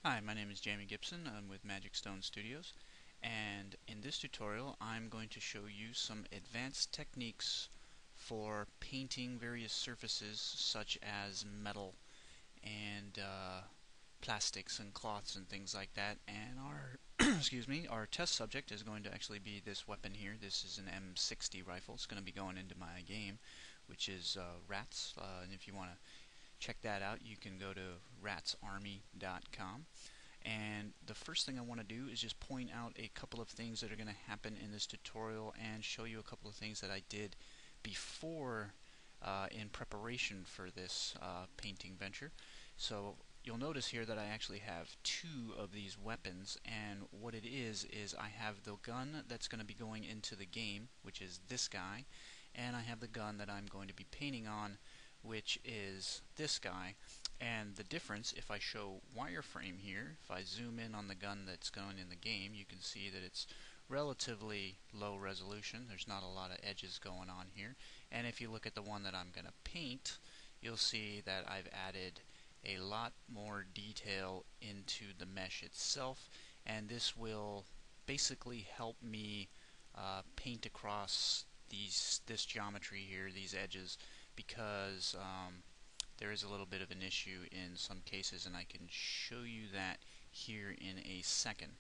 Hi, my name is Jamie Gibson. I'm with Magic Stone Studios, and in this tutorial I'm going to show you some advanced techniques for painting various surfaces such as metal and plastics and cloths and things like that. And our excuse me, our test subject is going to actually be this weapon here. This is an M60 rifle. It's going to be going into my game, which is Rats. And if you want to check that out, you can go to ratsarmy.com. And the first thing I want to do is just point out a couple of things that are going to happen in this tutorial and show you a couple of things that I did before in preparation for this painting venture. So you'll notice here that I actually have two of these weapons, and what it is I have the gun that's going to be going into the game, which is this guy, and I have the gun that I'm going to be painting on, which is this guy. And the difference, if I show wireframe here, if I zoom in on the gun that's going in the game, you can see that it's relatively low resolution. There's not a lot of edges going on here. And if you look at the one that I'm going to paint, you'll see that I've added a lot more detail into the mesh itself, and this will basically help me paint across this geometry here, these edges, because there is a little bit of an issue in some cases, and I can show you that here in a second.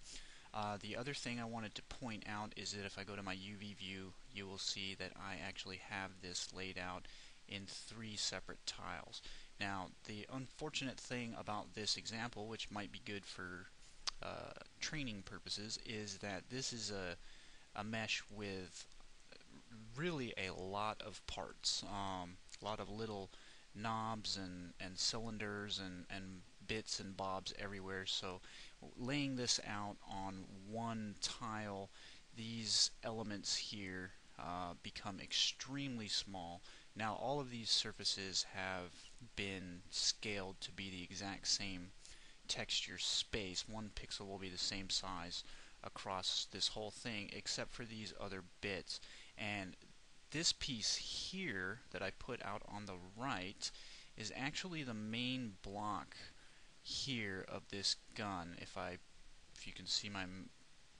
The other thing I wanted to point out is that if I go to my UV view, you will see that I actually have this laid out in three separate tiles. Now, the unfortunate thing about this example, which might be good for training purposes, is that this is a mesh with really a lot of parts, a lot of little knobs and cylinders and bits and bobs everywhere. So laying this out on one tile, these elements here become extremely small. Now all of these surfaces have been scaled to be the exact same texture space. One pixel will be the same size across this whole thing except for these other bits. And this piece here that I put out on the right is actually the main block here of this gun. If you can see my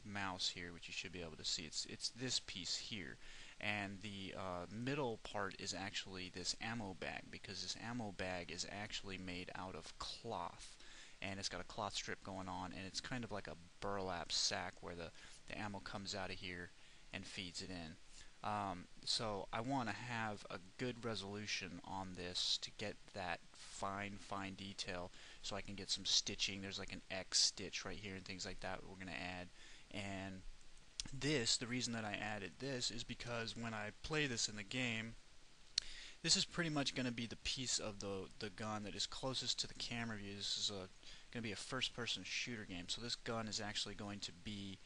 mouse here, which you should be able to see, it's this piece here. And the middle part is actually this ammo bag, because this ammo bag is actually made out of cloth, and it's got a cloth strip going on, and it's kind of like a burlap sack where the ammo comes out of here and feeds it in. So I want to have a good resolution on this to get that fine detail, so I can get some stitching. There's like an X stitch right here and things like that we're going to add. And the reason that I added this is because when I play this in the game, this is pretty much going to be the piece of the gun that is closest to the camera view. This is going to be a first-person shooter game, so this gun is actually going to be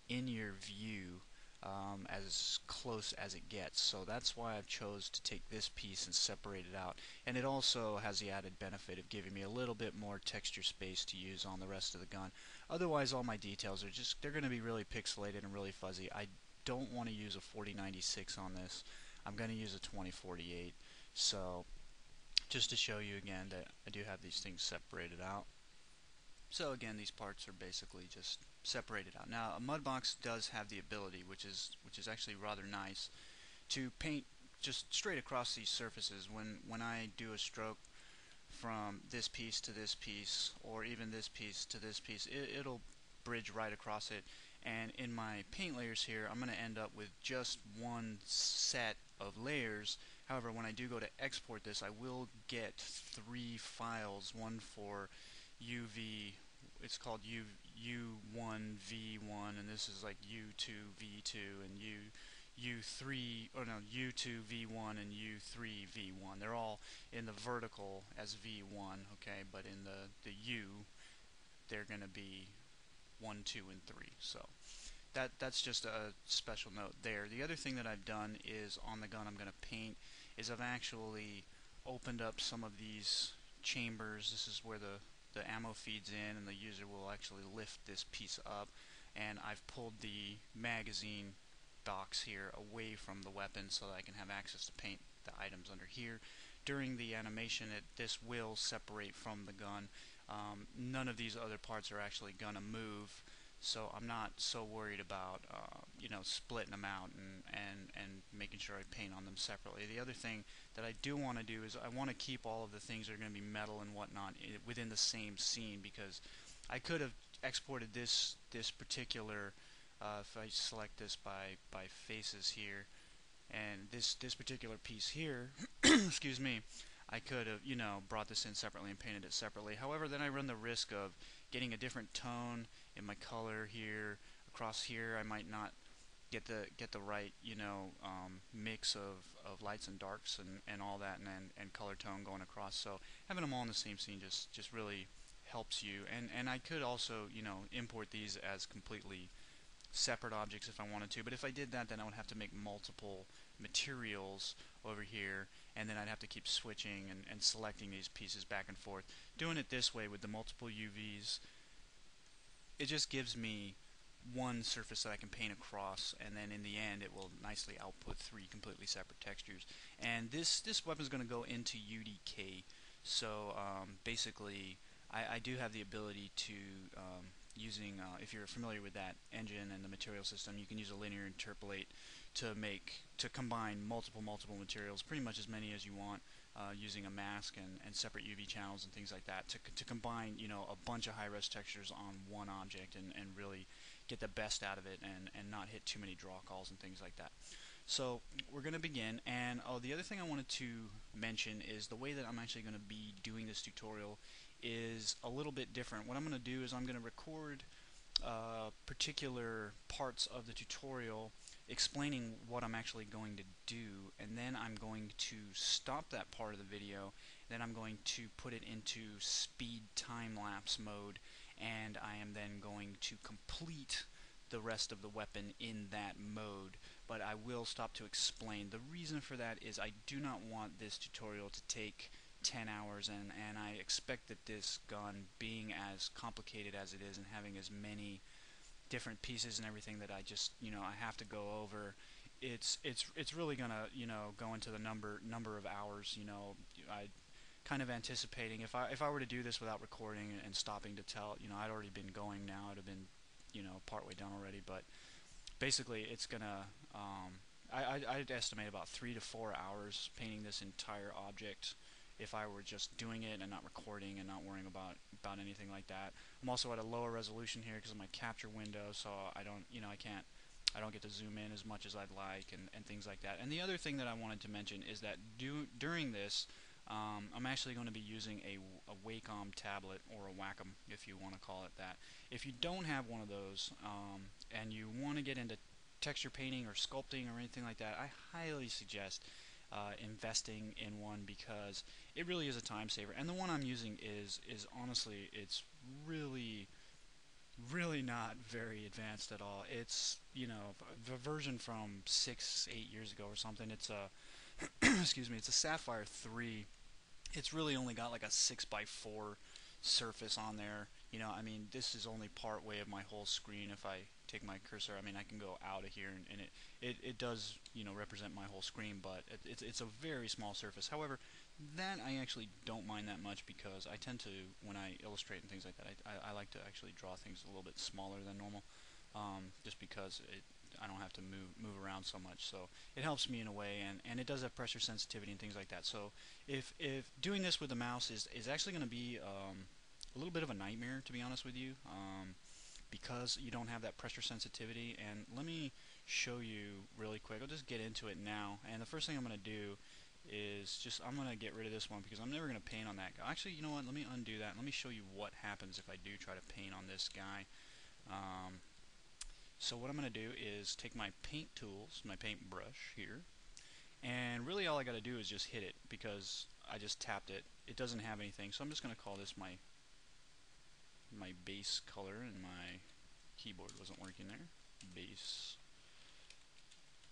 in your view as close as it gets. So that's why I've chose to take this piece and separate it out. And it also has the added benefit of giving me a little bit more texture space to use on the rest of the gun. Otherwise, all my details are they're going to be really pixelated and really fuzzy. I don't want to use a 4096 on this. I'm going to use a 2048. So just to show you again that I do have these things separated out. So again, these parts are basically just separated out. Now, a Mudbox does have the ability, which is actually rather nice, to paint just straight across these surfaces. When I do a stroke from this piece to this piece, or even this piece to this piece, it'll bridge right across it. And in my paint layers here, I'm going to end up with just one set of layers. However, when I do go to export this, I will get three files, one for UV, it's called U1V1, and this is like U2V2, and U3, or no, U2V1 and U3V1. They're all in the vertical as V1, okay, but in the U, they're going to be 1, 2, and 3. So that's just a special note there. The other thing that I've done is on the gun I'm going to paint is I've actually opened up some of these chambers. This is where the ammo feeds in, and the user will actually lift this piece up, and I've pulled the magazine box here away from the weapon so that I can have access to paint the items under here. During the animation, this will separate from the gun. none of these other parts are actually going to move, so I'm not so worried about splitting them out and making sure I paint on them separately. The other thing that I do want to do is I want to keep all of the things that are going to be metal and whatnot within the same scene, because I could have exported this particular if I select this by faces here, and this particular piece here excuse me, I could have brought this in separately and painted it separately. However, then I run the risk of getting a different tone in my color here. Across here I might not get the right mix of lights and darks and all that, and color tone going across. So having them all in the same scene just really helps you. And I could also import these as completely separate objects if I wanted to, but if I did that, then I would have to make multiple materials over here, and then I'd have to keep switching and selecting these pieces back and forth. Doing it this way with the multiple UVs, it just gives me one surface that I can paint across, and then in the end it will nicely output three completely separate textures. And this weapon is going to go into UDK, so basically I do have the ability to using, if you're familiar with that engine and the material system, you can use a linear interpolate to combine multiple materials, pretty much as many as you want, using a mask and separate UV channels and things like that, to combine a bunch of high-res textures on one object and really get the best out of it and not hit too many draw calls and things like that. So we're going to begin, and the other thing I wanted to mention is the way that I'm actually going to be doing this tutorial is a little bit different. What I'm going to do is I'm going to record particular parts of the tutorial explaining what I'm actually going to do, and then I'm going to stop that part of the video, then I'm going to put it into speed time-lapse mode, and I am then going to complete the rest of the weapon in that mode, but I will stop to explain. The reason for that is I do not want this tutorial to take 10 hours, and I expect that this gun, being as complicated as it is and having as many different pieces and everything that I just I have to go over, it's really gonna go into the number of hours. I kind of anticipating if I were to do this without recording and stopping to tell, I'd already been going now, I'd have been partway done already, but basically it's gonna I'd estimate about 3 to 4 hours painting this entire object if I were just doing it and not recording and not worrying about anything like that. I'm also at a lower resolution here because of my capture window, so I don't I don't get to zoom in as much as I'd like and things like that. And the other thing that I wanted to mention is that during this, I'm actually going to be using a Wacom tablet, or a Wacom if you want to call it that. If you don't have one of those and you want to get into texture painting or sculpting or anything like that, I highly suggest investing in one, because it really is a time saver. And the one I'm using is honestly, it's really not very advanced at all. It's the version from 6-8 years ago or something. It's a excuse me, it's a Sapphire 3. It's really only got like a 6x4 surface on there. I mean, this is only part way of my whole screen. If I take my cursor, I mean, I can go out of here, and it does represent my whole screen, but it's a very small surface. However, that I actually don't mind that much, because I tend to, when I illustrate and things like that, I like to actually draw things a little bit smaller than normal, just because I don't have to move around so much. So it helps me in a way, and it does have pressure sensitivity and things like that. So if doing this with the mouse is actually going to be a little bit of a nightmare, to be honest with you, because you don't have that pressure sensitivity. And let me show you really quick. I'll just get into it now. And the first thing I'm going to do is I'm going to get rid of this one, because I'm never going to paint on that guy. Actually, you know what? Let me undo that, and let me show you what happens if I do try to paint on this guy. So what I'm going to do is take my paint tools, my paintbrush here, and really all I got to do is just hit it, because I just tapped it. It doesn't have anything, so I'm just going to call this my base color, and my keyboard wasn't working there. Base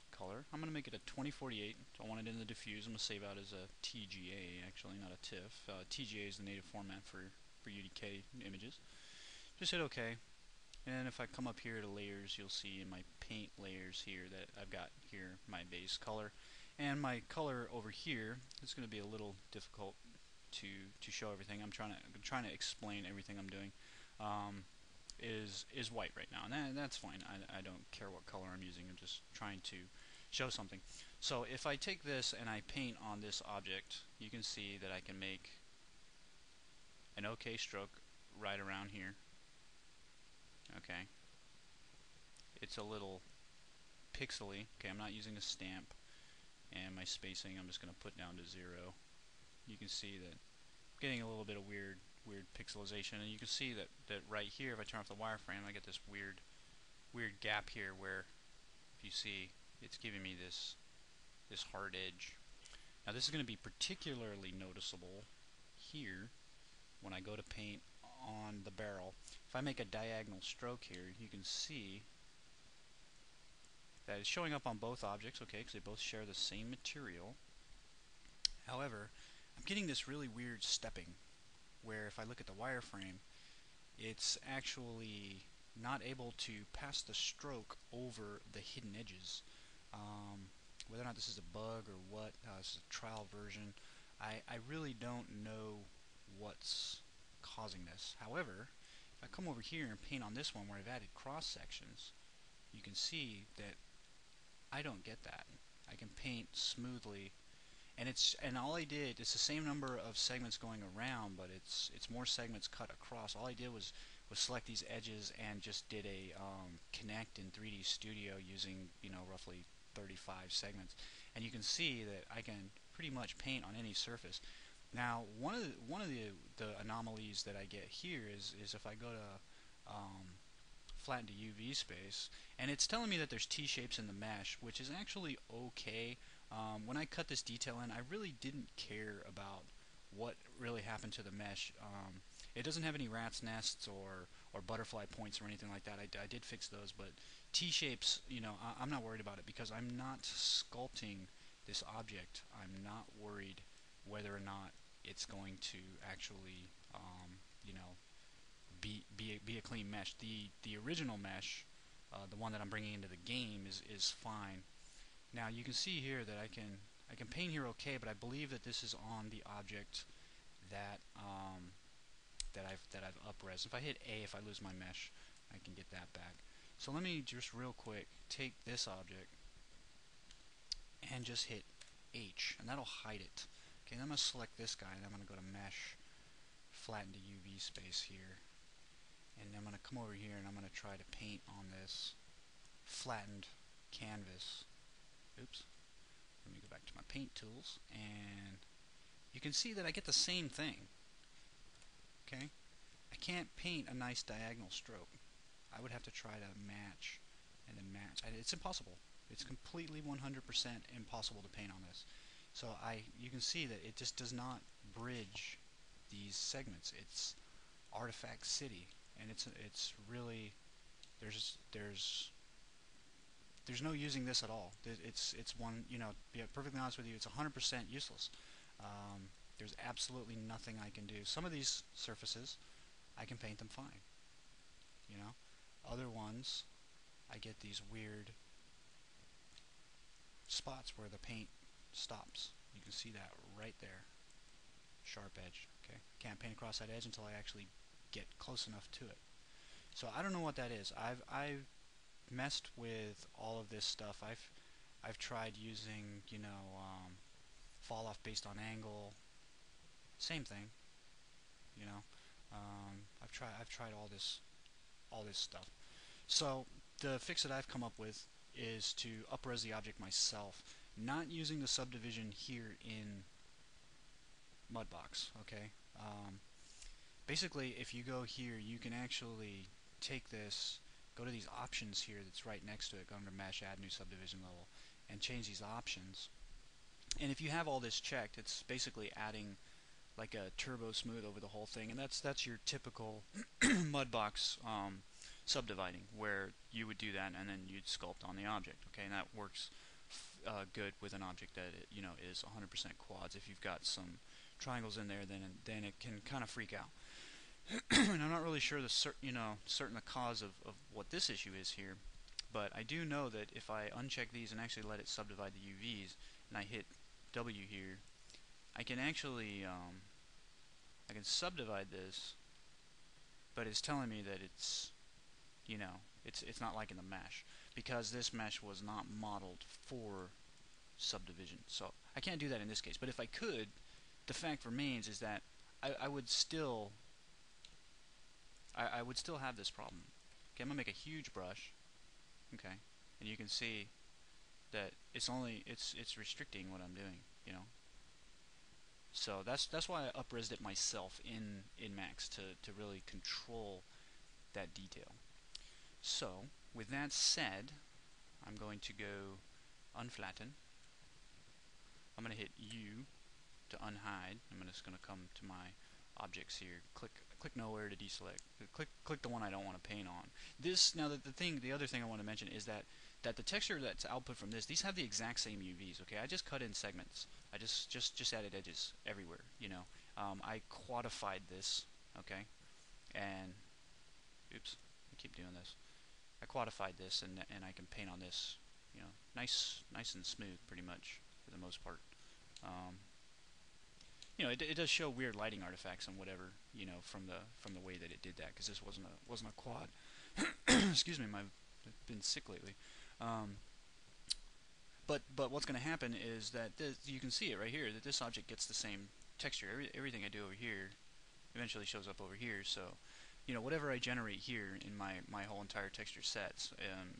color. I'm going to make it a 2048. So I want it in the diffuse. I'm going to save out as a TGA, actually, not a TIFF. TGA is the native format for UDK images. Just hit OK. And if I come up here to layers, you'll see in my paint layers here that I've got here my base color. And my color over here is going to be a little difficult to show everything. I'm trying to explain everything I'm doing. Is white right now, and that's fine. I don't care what color I'm using. I'm just trying to show something. So if I take this and I paint on this object, you can see that I can make an okay stroke right around here. Okay, it's a little pixely. Okay, I'm not using a stamp, and my spacing I'm just going to put down to 0. You can see that I'm getting a little bit of weird pixelization, and you can see that right here, if I turn off the wireframe, I get this weird gap here where, if you see, it's giving me this hard edge. Now this is going to be particularly noticeable here when I go to paint on the barrel. If I make a diagonal stroke here, you can see that it's showing up on both objects, okay, because they both share the same material. However, I'm getting this really weird stepping, where if I look at the wireframe, it's actually not able to pass the stroke over the hidden edges. Whether or not this is a bug or what, this is a trial version, I really don't know what's causing this. However, if I come over here and paint on this one where I've added cross sections, you can see that I don't get that. I can paint smoothly, and all I did, it's the same number of segments going around, but it's more segments cut across. All I did was select these edges and just did a connect in 3D Studio using, you know, roughly 35 segments, and you can see that I can pretty much paint on any surface. Now, one of the anomalies that I get here is if I go to flatten to UV space, and it's telling me that there's T-shapes in the mesh, which is actually okay. When I cut this detail in, I really didn't care about what really happened to the mesh. It doesn't have any rat's nests or butterfly points or anything like that. I did fix those, but T-shapes, you know, I'm not worried about it because I'm not sculpting this object. I'm not worried whether or not it's going to actually, you know, be a clean mesh. The original mesh, the one that I'm bringing into the game, is fine. Now you can see here that I can paint here okay, but I believe that this is on the object that that I've up-res. If I hit A, if I lose my mesh, I can get that back. So let me just real quick take this object and just hit H, and that'll hide it. Okay, then I'm going to select this guy, and I'm going to go to Mesh, flatten to UV space here, and I'm going to come over here and I'm going to try to paint on this flattened canvas. Oops. Let me go back to my paint tools, and you can see that I get the same thing. Okay? I can't paint a nice diagonal stroke. I would have to try to match and then match. It's impossible. It's completely 100% impossible to paint on this. So you can see that it just does not bridge these segments. It's Artifact City, and it's really there's no using this at all. It's one, you know, to be perfectly honest with you, it's 100% useless. There's absolutely nothing I can do. Some of these surfaces, I can paint them fine. You know, other ones, I get these weird spots where the paint stops. You can see that right there. Sharp edge. Okay, can't paint across that edge until I actually get close enough to it. So I don't know what that is. I've messed with all of this stuff. I've tried using, you know, fall off based on angle. Same thing. You know, I've tried all this stuff. So the fix that I've come up with is to up-res the object myself, not using the subdivision here in Mudbox. Okay. Basically, if you go here, you can actually take this, go to these options here that's right next to it, go under Mesh, Add New Subdivision Level, and change these options. And if you have all this checked, it's basically adding like a turbo smooth over the whole thing, and that's your typical Mudbox subdividing, where you would do that and then you'd sculpt on the object. Okay, and that works good with an object that you know is 100% quads. If you've got some triangles in there, then it can kind of freak out. And I'm not really sure certain the cause of what this issue is here, but I do know that if I uncheck these and actually let it subdivide the UVs, and I hit W here, I can actually I can subdivide this, but it's telling me that it's, you know, it's not like in the mesh, because this mesh was not modeled for subdivision. So I can't do that in this case. But if I could, the fact remains is that I would still I would still have this problem. Okay, I'm gonna make a huge brush. Okay, and you can see that it's restricting what I'm doing. You know, so that's why I up-resed it myself in Max to really control that detail. So with that said, I'm going to go unflatten. I'm going to hit U to unhide. I'm just going to come to my objects here. Click nowhere to deselect. Click the one I don't want to paint on. This now the other thing I want to mention is that the texture that's output from these have the exact same UVs. Okay, I just cut in segments. I just added edges everywhere. You know, I quadified this. Okay, and oops, I keep doing this. I quadified this and I can paint on this. You know, nice and smooth, pretty much for the most part. You know, it does show weird lighting artifacts and whatever, you know, from the way that it did that, because this wasn't a quad. Excuse me, I've been sick lately. But what's going to happen is that you can see it right here, that this object gets the same texture. Everything I do over here eventually shows up over here. So, you know, whatever I generate here in my whole entire texture sets,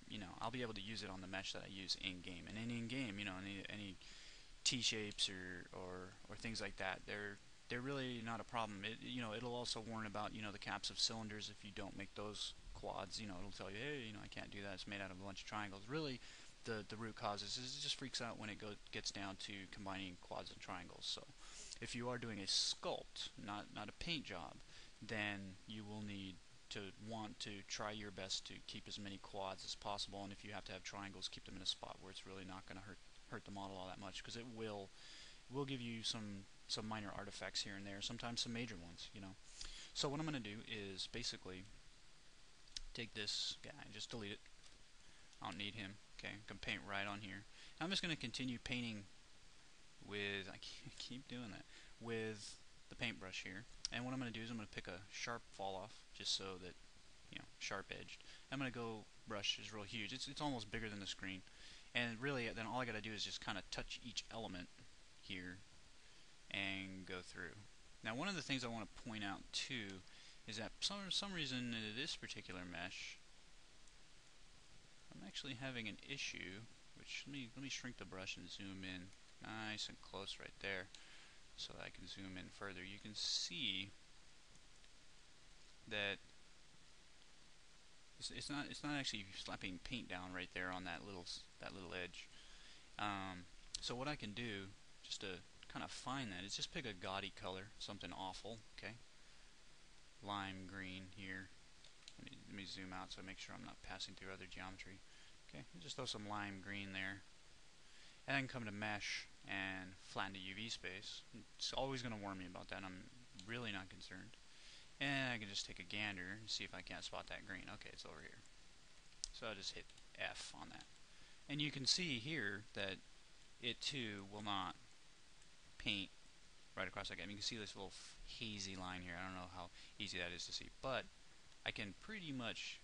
you know, I'll be able to use it on the mesh that I use in game. And in game, you know, any T-shapes or things like that, they're really not a problem. You know, it'll also warn about, you know, the caps of cylinders if you don't make those quads. You know, it'll tell you, hey, you know, I can't do that. It's made out of a bunch of triangles. Really, the root cause is it just freaks out when it gets down to combining quads and triangles. So if you are doing a sculpt, not a paint job, then you will need to want to try your best to keep as many quads as possible. And if you have to have triangles, keep them in a spot where it's really not going to hurt the model all that much, because it will give you some minor artifacts here and there, sometimes some major ones, you know. So what I'm going to do is basically take this guy and just delete it. I don't need him. Okay, I can paint right on here. Now I'm just going to continue painting with, I keep doing that, with the paintbrush here. And what I'm going to do is I'm going to pick a sharp fall off, just so that, you know, sharp edged. I'm going to go, brush is real huge. It's almost bigger than the screen. And really, then all I got to do is just kind of touch each element here and go through. Now, one of the things I want to point out too is that for some reason in this particular mesh, I'm actually having an issue. Which let me shrink the brush and zoom in nice and close right there, so that I can zoom in further. You can see that it's not actually slapping paint down right there on that little edge. So what I can do, just to kind of find that, is just pick a gaudy color, something awful. Okay, lime green here. Let me zoom out so I make sure I'm not passing through other geometry. Okay, just throw some lime green there, and I can come to mesh and flatten the UV space. It's always going to warn me about that. I'm really not concerned. And I can just take a gander and see if I can't spot that green. Okay, it's over here. So I'll just hit F on that. And you can see here that it too will not paint right across that game. You can see this little hazy line here. I don't know how easy that is to see, but I can pretty much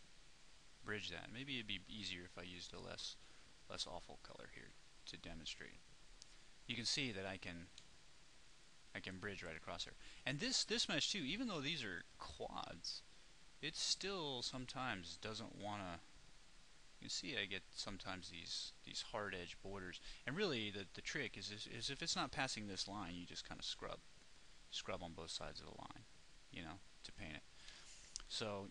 bridge that. Maybe it'd be easier if I used a less awful color here to demonstrate. You can see that I can bridge right across there. And this mesh too, even though these are quads, it still sometimes doesn't want to. You can see I get sometimes these hard edge borders. And really the trick is if it's not passing this line, you just kind of scrub on both sides of the line, you know, to paint it. So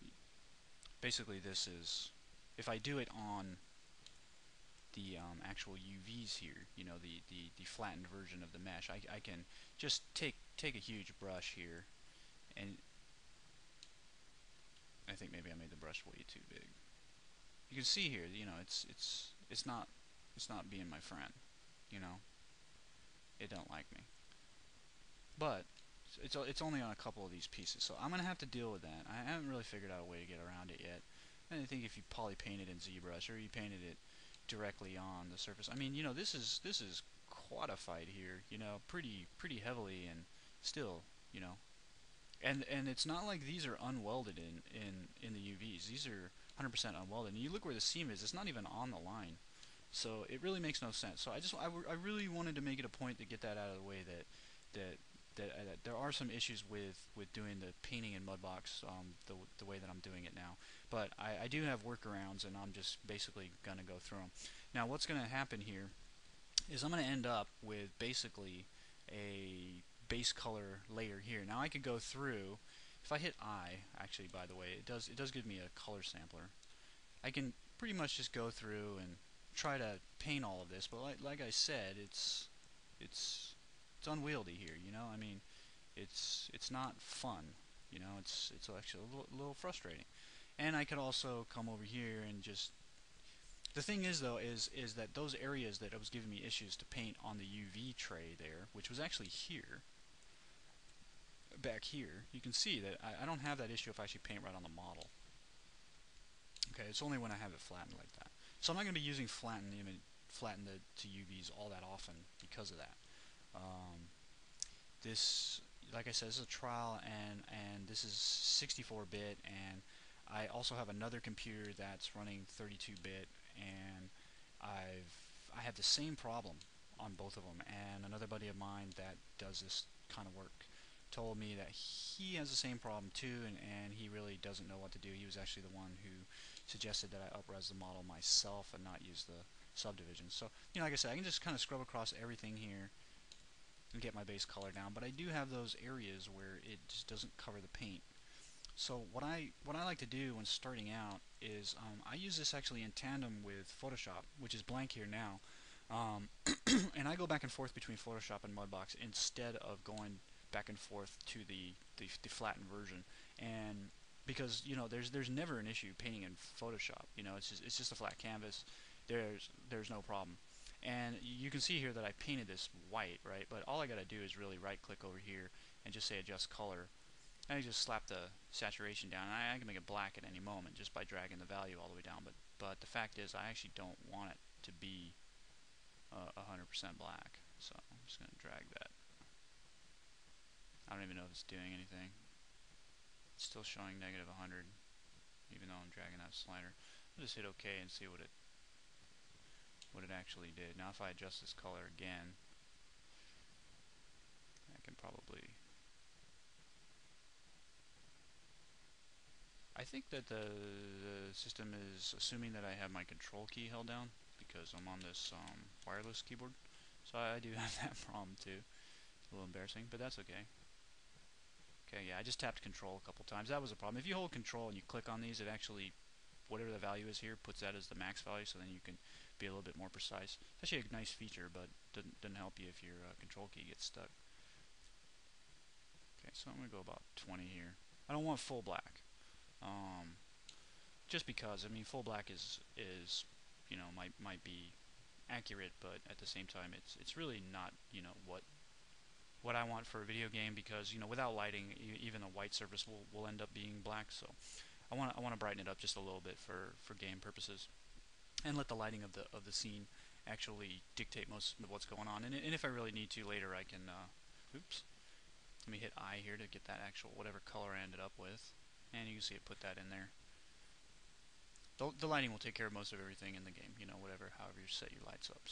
basically this is, if I do it on the actual UVs here, you know, the flattened version of the mesh, I can just take a huge brush here, and I think maybe I made the brush way too big. You can see here, you know, it's not being my friend, you know. It don't like me. But it's only on a couple of these pieces, so I'm gonna have to deal with that. I haven't really figured out a way to get around it yet. And I think if you poly painted in ZBrush, or you painted it directly on the surface, I mean, you know, this is quadified here, you know, pretty heavily, and still, you know, And it's not like these are unwelded in the UVs. These are 100% unwelded. And you look where the seam is; it's not even on the line. So it really makes no sense. So I really wanted to make it a point to get that out of the way that that there are some issues with doing the painting in Mudbox the way that I'm doing it now. But I do have workarounds, and I'm just basically gonna go through them. Now, what's gonna happen here is I'm gonna end up with basically a base color layer here. Now I could go through. If I hit I, actually, by the way, it does give me a color sampler. I can pretty much just go through and try to paint all of this, but like I said, it's it's unwieldy here. I mean, it's not fun. It's actually a little frustrating. And I could also come over here and just. The thing is, though, is that those areas that it was giving me issues to paint on the UV tray there, which was actually here, back here, you can see that I don't have that issue if I actually paint right on the model. Okay, it's only when I have it flattened like that. So I'm not going to be using flatten to UVs all that often because of that. Um, this, like I said, this is a trial, and this is 64-bit, and I also have another computer that's running 32-bit, and I have the same problem on both of them. And another buddy of mine that does this kind of work told me that he has the same problem too, and he really doesn't know what to do. He was actually the one who suggested that I upres the model myself and not use the subdivision. So, like I said, I can just kind of scrub across everything here and get my base color down, but I do have those areas where it just doesn't cover the paint. So what I like to do when starting out is I use this actually in tandem with Photoshop, which is blank here now, and I go back and forth between Photoshop and Mudbox instead of going back and forth to the flattened version. And because there's never an issue painting in Photoshop. It's just a flat canvas. There's no problem. And you can see here that I painted this white, right? But all I got to do is really right click over here and just say adjust color. And I just slap the saturation down. I can make it black at any moment just by dragging the value all the way down. But the fact is, I actually don't want it to be 100% black. So I'm just going to drag that. I don't even know if it's doing anything. It's still showing negative 100, even though I'm dragging that slider. I'll just hit OK and see what it actually did. Now if I adjust this color again, I can probably. I think that the system is assuming that I have my control key held down because I'm on this wireless keyboard. So I do have that problem too. It's a little embarrassing, but that's okay. Okay, yeah, I just tapped control a couple times. That was a problem. If you hold control and you click on these, it actually, whatever the value is here, puts that as the max value, so then you can be a little bit more precise. It's actually a nice feature, but doesn't help you if your control key gets stuck. Okay, so I'm going to go about 20 here. I don't want full black. Just because, I mean, full black is might be accurate, but at the same time, it's really not what I want for a video game, because without lighting, even a white surface will end up being black. So I want to brighten it up just a little bit for game purposes, and let the lighting of the scene actually dictate most of what's going on. And if I really need to later, I can oops. Let me hit I here to get that actual whatever color I ended up with, and you can see it put that in there. The lighting will take care of most of everything in the game, however you set your lights up.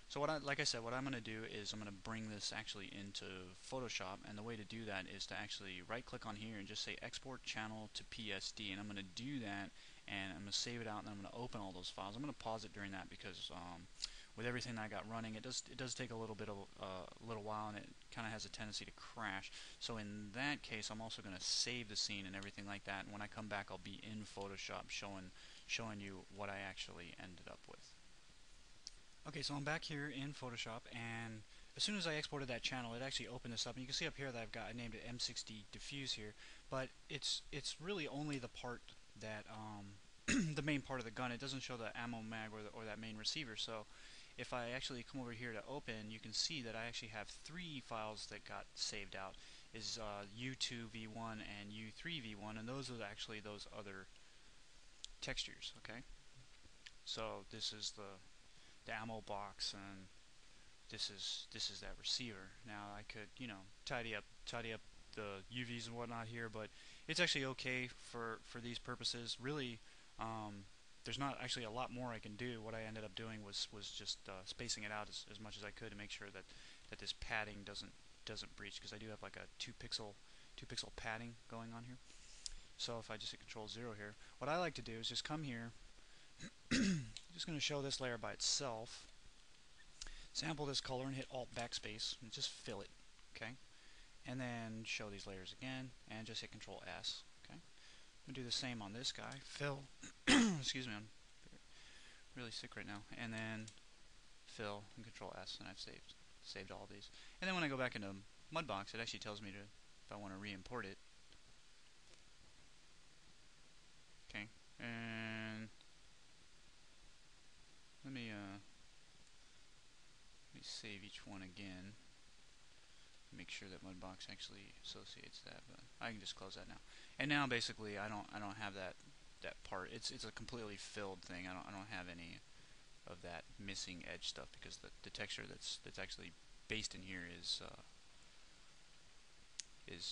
So like I said, what I'm going to do is I'm going to bring this actually into Photoshop, and the way to do that is to actually right-click on here and just say Export Channel to PSD, and I'm going to do that, and I'm going to save it out, and I'm going to open all those files. I'm going to pause it during that because with everything that I got running, it does take a little while, and it kind of has a tendency to crash. So in that case, I'm also going to save the scene and everything like that, and when I come back, I'll be in Photoshop showing you what I actually ended up with. Okay, so I'm back here in Photoshop, and as soon as I exported that channel, it actually opened this up, and you can see up here that I named it M60 Diffuse here, but it's really only the part that the main part of the gun. It doesn't show the ammo mag or that main receiver. So if I actually come over here to open, you can see that I actually have 3 files that got saved out. Is U2v1 and U3v1, and those are actually those other textures. Okay, so this is the ammo box, and this is that receiver. Now I could tidy up the UVs and whatnot here, but it's actually okay for these purposes. Really, there's not actually a lot more I can do. What I ended up doing was just spacing it out as much as I could to make sure that this padding doesn't breach, because I do have like a two pixel padding going on here. So if I just hit Control 0 here, what I like to do is just come here. I'm just going to show this layer by itself. Sample this color and hit Alt Backspace and just fill it. Okay, and then show these layers again and just hit Control S. Okay, I'm gonna do the same on this guy. Fill. Excuse me, I'm really sick right now. And then fill and Control S, and I've saved all these. And then when I go back into Mudbox, it actually tells me to, if I want to re-import it. Okay, and let me save each one again. Make sure that Mudbox actually associates that, but I can just close that now. And now basically I don't have that part. It's a completely filled thing. I don't have any of that missing edge stuff, because the texture that's actually based in here is,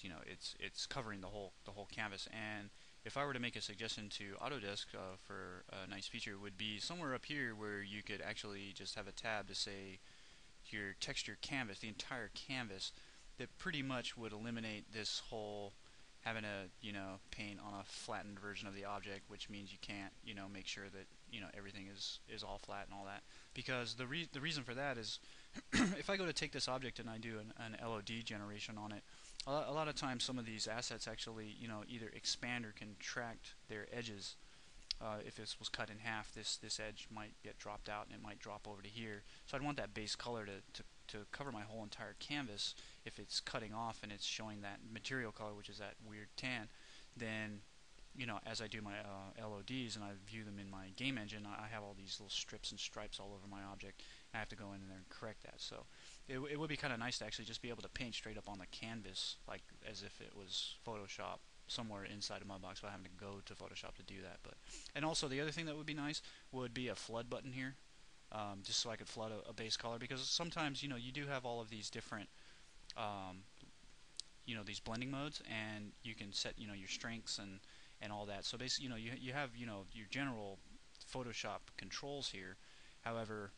you know, it's covering the whole canvas. And if I were to make a suggestion to Autodesk for a nice feature, it would be somewhere up here where you could actually just have a tab to say your texture canvas, the entire canvas, that pretty much would eliminate this whole having to, you know, paint on a flattened version of the object, which means you can't, you know, make sure that, you know, everything is all flat and all that. Because the reason for that is if I go to take this object and I do an LOD generation on it, a lot of times some of these assets actually, you know, either expand or contract their edges. If this was cut in half, this edge might get dropped out and it might drop over to here. So I'd want that base color to cover my whole entire canvas. If it's cutting off and it's showing that material color, which is that weird tan, then, you know, as I do my LODs and I view them in my game engine, I have all these little strips and stripes all over my object. I have to go in there and correct that. So it would be kind of nice to actually just be able to paint straight up on the canvas, like as if it was Photoshop somewhere inside of Mudbox, without having to go to Photoshop to do that. But and also the other thing that would be nice would be a flood button here, just so I could flood a base color, because sometimes, you know, you do have all of these different um, you know, these blending modes, and you can set, you know, your strengths and all that. So basically, you know, you have, you know, your general Photoshop controls here. However,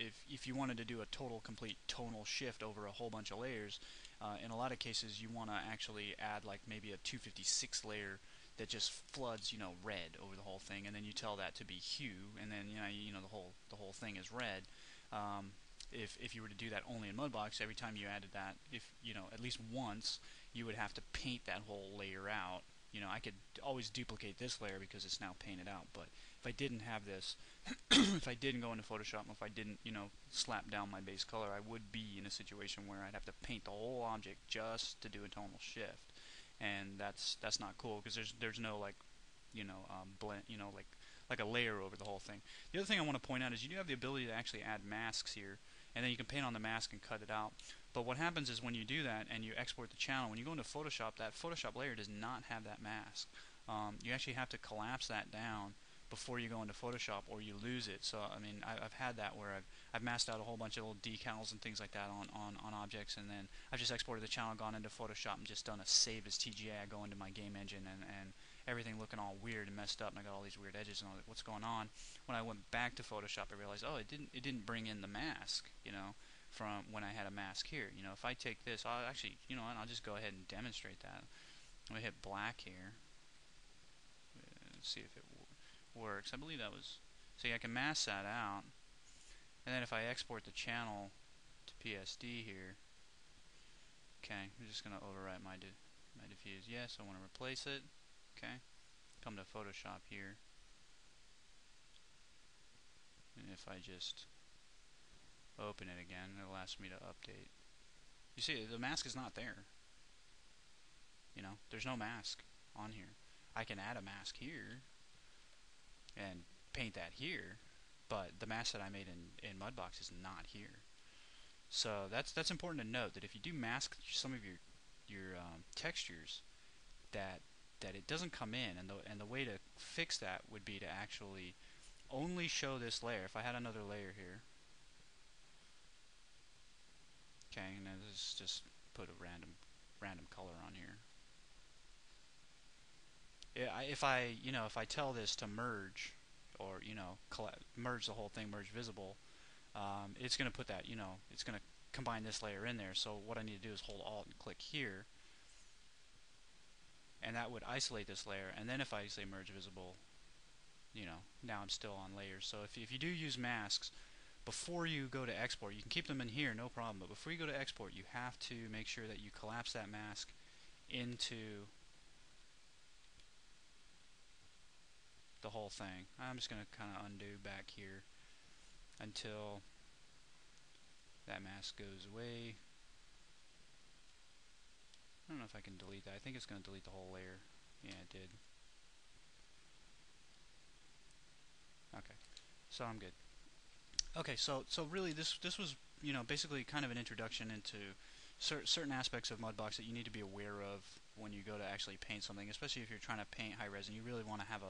if you wanted to do a total complete tonal shift over a whole bunch of layers, in a lot of cases you want to actually add like maybe a 256 layer that just floods, you know, red over the whole thing, and then you tell that to be hue, and then, you know, the whole thing is red. Um, if you were to do that only in Mudbox, every time you added that, if, you know, at least once, you would have to paint that whole layer out. You know, I could always duplicate this layer because it's now painted out, but if I didn't have this, if I didn't go into Photoshop, if I didn't, you know, slap down my base color, I would be in a situation where I'd have to paint the whole object just to do a tonal shift, and that's not cool, because there's no, like, you know, blend, you know, like a layer over the whole thing. The other thing I want to point out is you do have the ability to actually add masks here, and then you can paint on the mask and cut it out. But what happens is when you do that and you export the channel, when you go into Photoshop, that Photoshop layer does not have that mask. You actually have to collapse that down before you go into Photoshop, or you lose it. So I mean, I've had that where I've masked out a whole bunch of little decals and things like that on objects, and then I've just exported the channel, gone into Photoshop, and just done a save as TGA. I go into my game engine, and everything looking all weird and messed up, and I got all these weird edges, and I was like, what's going on? When I went back to Photoshop, I realized, oh, it didn't bring in the mask, you know, from when I had a mask here. You know, if I take this, I'll actually, you know, I'll just go ahead and demonstrate that. I'm gonna hit black here. Let's see if it works. I believe that was. See, I can mask that out, and then if I export the channel to PSD here, okay, I'm just gonna overwrite my diffuse. Yes, I want to replace it. Okay, come to Photoshop here, and if I just open it again, it'll ask me to update. You see, the mask is not there. You know, there's no mask on here. I can add a mask here and paint that here, but the mask that I made in Mudbox is not here. So that's important to note, that if you do mask some of your textures, that it doesn't come in, and the way to fix that would be to actually only show this layer. If I had another layer here, okay, and this is just put a random color on here. If I tell this to merge, or merge the whole thing, merge visible, it's going to put that, it's going to combine this layer in there. So what I need to do is hold Alt and click here, and that would isolate this layer. And then if I say merge visible, now I'm still on layers. So if you do use masks, before you go to export, you can keep them in here, no problem, but before you go to export, you have to make sure that you collapse that mask into the whole thing. I'm just going to kind of undo back here until that mask goes away. I don't know if I can delete that. I think it's going to delete the whole layer. Yeah, it did. Okay, so I'm good. Okay, so really this was basically kind of an introduction into certain aspects of Mudbox that you need to be aware of when you go to actually paint something, especially if you're trying to paint high res and you really want to have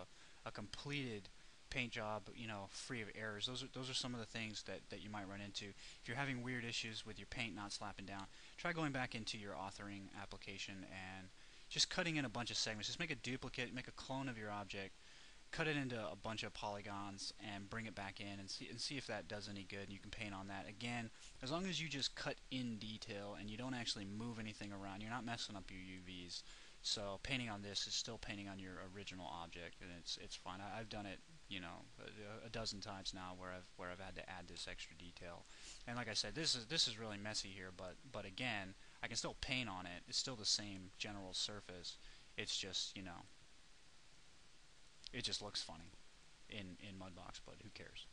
a completed paint job, free of errors. Those are some of the things that you might run into. If you're having weird issues with your paint not slapping down, try going back into your authoring application and just cutting in a bunch of segments. Just make a duplicate, make a clone of your object, cut it into a bunch of polygons and bring it back in and see if that does any good, and you can paint on that. Again, as long as you just cut in detail and you don't actually move anything around, you're not messing up your UVs. So painting on this is still painting on your original object, and it's fine. I've done it, a dozen times now where I've had to add this extra detail. And like I said, this is really messy here, but again, I can still paint on it. It's still the same general surface. It's just, it just looks funny in Mudbox, but who cares?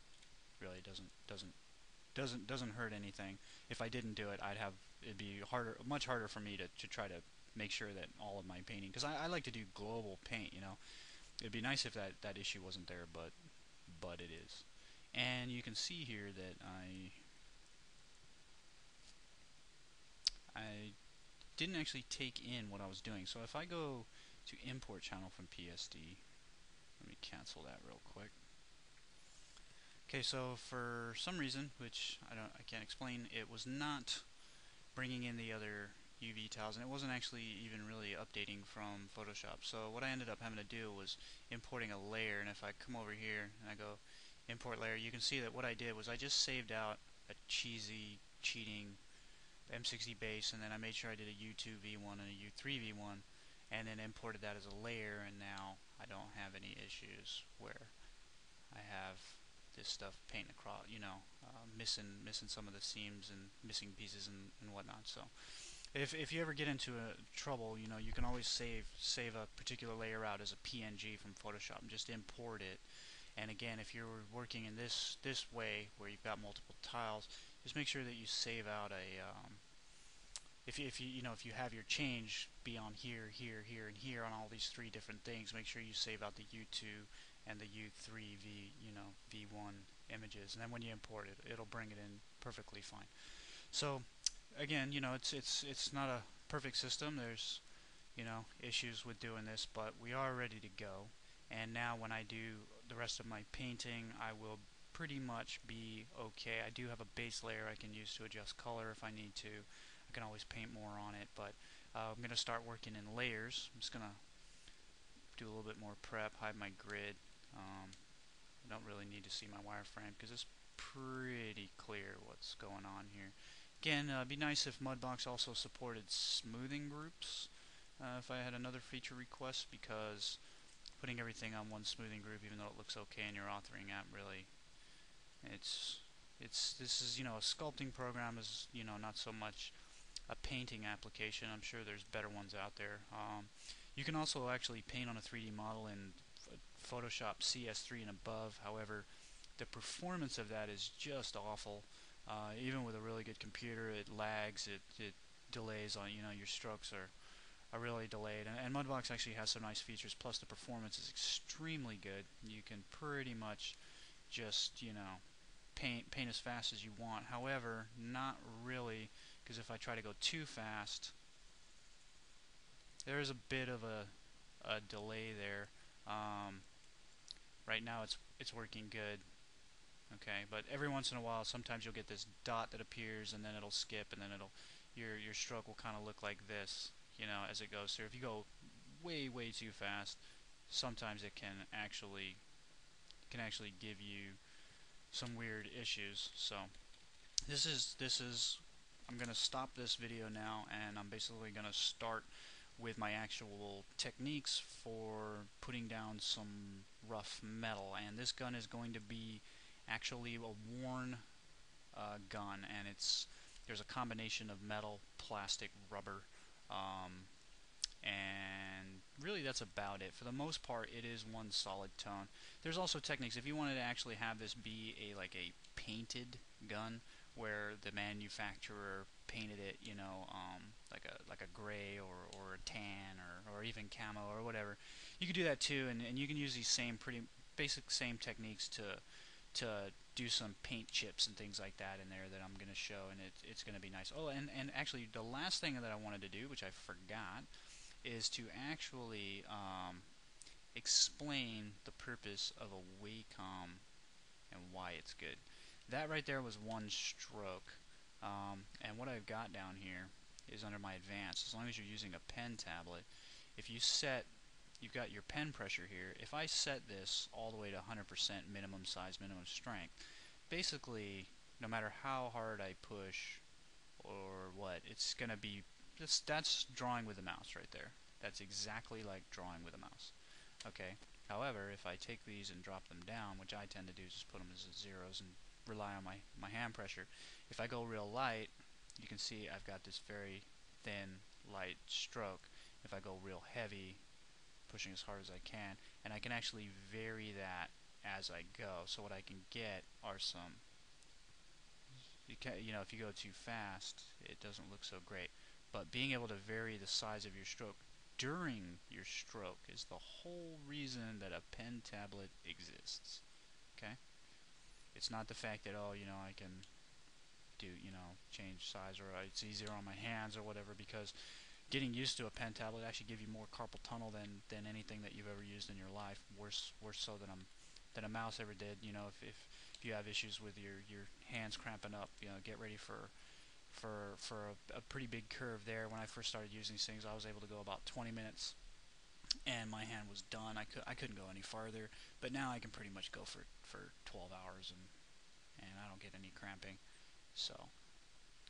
Really, it doesn't hurt anything. If I didn't do it, it'd be much harder for me to try to make sure that all of my painting, because I like to do global paint. It'd be nice if that issue wasn't there, but it is. And you can see here that I didn't actually take in what I was doing. So if I go to import channel from PSD, let me cancel that real quick. Okay, so for some reason, which I can't explain, it was not bringing in the other UV tiles, and it wasn't actually even really updating from Photoshop. So what I ended up having to do was importing a layer, and if I come over here and I go import layer, you can see that what I did was I just saved out a cheesy, cheating M60 base, and then I made sure I did a U2 V1 and a U3 V1, and then imported that as a layer, and now I don't have any issues where I have this stuff painting across, missing some of the seams and missing pieces and whatnot. So if you ever get into trouble, you can always save a particular layer out as a PNG from Photoshop and just import it. And again, if you're working in this way where you've got multiple tiles, just make sure that you save out a if you have your change be on here, here, here, and here on all these three different things, make sure you save out the U2 and the U3 V1 images, and then when you import it, it'll bring it in perfectly fine. So again, it's not a perfect system. There's issues with doing this, but we are ready to go. And now when I do the rest of my painting, I will pretty much be okay. I do have a base layer I can use to adjust color if I need to. I can always paint more on it, but I'm going to start working in layers. I'm just going to do a little bit more prep, hide my grid. I don't really need to see my wireframe because it's pretty clear what's going on here. Again, it'd be nice if Mudbox also supported smoothing groups if I had another feature request, because putting everything on one smoothing group, even though it looks okay in your authoring app, really, this is a sculpting program is not so much a painting application. I'm sure there's better ones out there. You can also actually paint on a 3D model in Photoshop CS3 and above. However, the performance of that is just awful. Even with a really good computer, it lags, it delays on, your strokes are really delayed. And Mudbox actually has some nice features, plus the performance is extremely good. You can pretty much just, paint as fast as you want. However, not really, because if I try to go too fast, there is a bit of a delay there. Right now it's working good. Okay, but every once in a while, sometimes you'll get this dot that appears, and then it'll skip, and then your stroke will kind of look like this, you know, as it goes through. If you go way too fast, sometimes it can actually give you some weird issues. So this is I'm gonna stop this video now, and I'm basically gonna start with my actual techniques for putting down some rough metal. And this gun is going to be actually a worn gun, and there's a combination of metal, plastic, rubber, um, and really that's about it. For the most part, it is one solid tone. There's also techniques if you wanted to actually have this be a painted gun, where the manufacturer painted it, you know, like a gray or a tan or even camo or whatever. You could do that too, and you can use these same pretty basic same techniques to do some paint chips and things like that in there that I'm going to show, and it's going to be nice. Oh, and actually the last thing that I wanted to do, which I forgot, is to actually explain the purpose of a Wacom and why it's good. That right there was one stroke. And what I've got down here is under my advanced. As long as you're using a pen tablet, if you set, you've got your pen pressure here. If I set this all the way to 100% minimum size, minimum strength, basically, no matter how hard I push or what, it's going to be, that's drawing with a mouse right there. That's exactly like drawing with a mouse. Okay. However, if I take these and drop them down, which I tend to do, just put them as zeros and rely on my hand pressure. If I go real light, you can see I've got this very thin, light stroke. If I go real heavy, pushing as hard as I can, and I can actually vary that as I go. So what I can get are some, you know, if you go too fast, it doesn't look so great. But being able to vary the size of your stroke during your stroke is the whole reason that a pen tablet exists. Okay? It's not the fact that, oh, you know, I can do, you know, change size, or it's easier on my hands or whatever, because getting used to a pen tablet actually gives you more carpal tunnel than anything that you've ever used in your life. Worse so than a mouse ever did. You know, if you have issues with your hands cramping up, you know, get ready for a pretty big curve there. When I first started using these things, I was able to go about 20 minutes, and my hand was done. I couldn't go any farther, but now I can pretty much go for 12 hours, and I don't get any cramping. So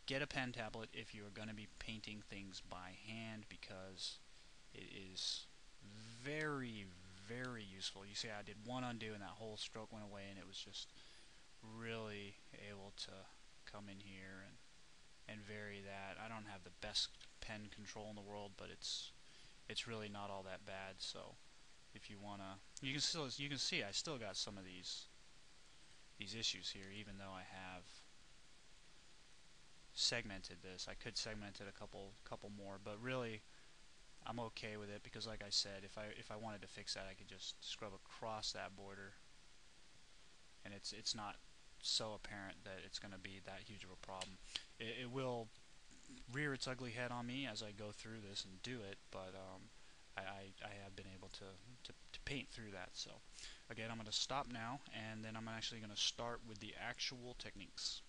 get a pen tablet if you are going to be painting things by hand, because it is very useful. You see, I did one undo and that whole stroke went away, and it was just really able to come in here and vary that. I don't have the best pen control in the world, but it's really not all that bad. So if you wanna, you can see I still got some of these issues here, even though I have segmented this. I could segment it a couple more, but really I'm okay with it, because like I said, if I wanted to fix that, I could just scrub across that border, and it's not so apparent that it's going to be that huge of a problem. It will rear its ugly head on me as I go through this and do it, but I have been able to paint through that. So again, I'm going to stop now, and then I'm actually going to start with the actual techniques.